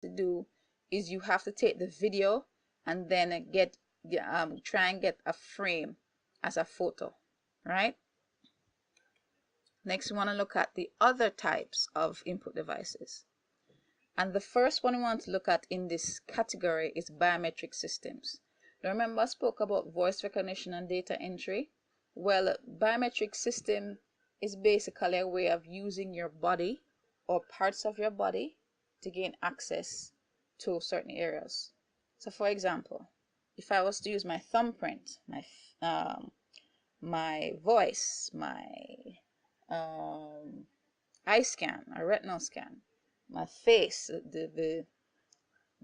to do is you have to take the video and then try and get a frame as a photo, right? Next, we want to look at the other types of input devices. And the first one we want to look at in this category is biometric systems. Now remember I spoke about voice recognition and data entry? Well, biometric system is basically a way of using your body or parts of your body to gain access to certain areas. So for example, if I was to use my thumbprint, my voice, my eye scan, a retinal scan, my face,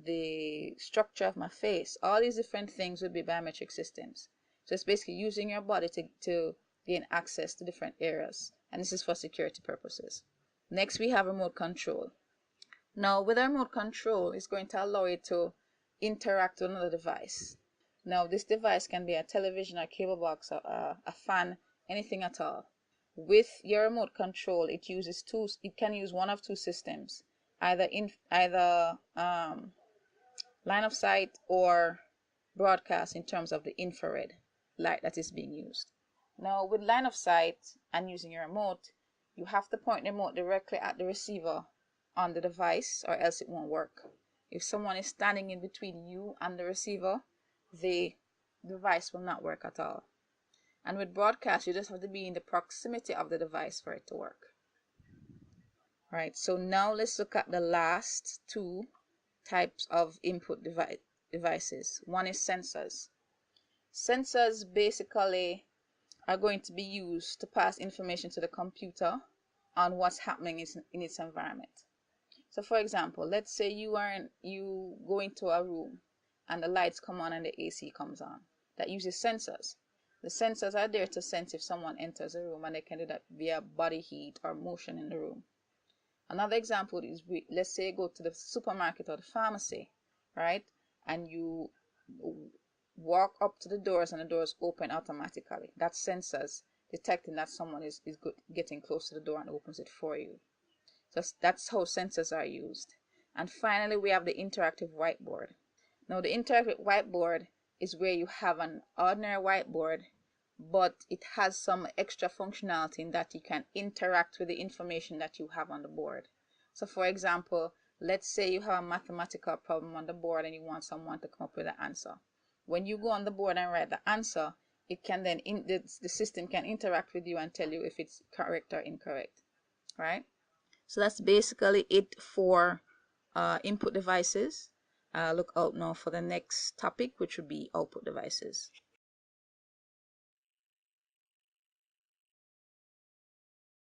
the structure of my face, all these different things would be biometric systems. So it's basically using your body to gain access to different areas, and this is for security purposes. Next, we have remote control. Now with a remote control, it's going to allow you to interact with another device. Now this device can be a television, a cable box, a fan, anything at all. With your remote control, it can use one of two systems, either line of sight or broadcast in terms of the infrared light that is being used. Now with line of sight and using your remote, you have to point the remote directly at the receiver on the device or else it won't work. If someone is standing in between you and the receiver, the device will not work at all. And with broadcast, you just have to be in the proximity of the device for it to work. Right, so now let's look at the last two types of input devices. One is sensors. Sensors basically are going to be used to pass information to the computer on what's happening in its environment. So for example, let's say you go into a room and the lights come on and the AC comes on. That uses sensors. The sensors are there to sense if someone enters a room, and they can do that via body heat or motion in the room. Another example is, let's say you go to the supermarket or the pharmacy, right? And you walk up to the doors and the doors open automatically. That's sensors detecting that someone is getting close to the door and opens it for you. So that's how sensors are used. And finally, we have the interactive whiteboard. Now the interactive whiteboard is where you have an ordinary whiteboard, but it has some extra functionality in that you can interact with the information that you have on the board. So for example, let's say you have a mathematical problem on the board and you want someone to come up with an answer. When you go on the board and write the answer, it can then the system can interact with you and tell you if it's correct or incorrect, right? So that's basically it for input devices. Look out now for the next topic, which would be output devices.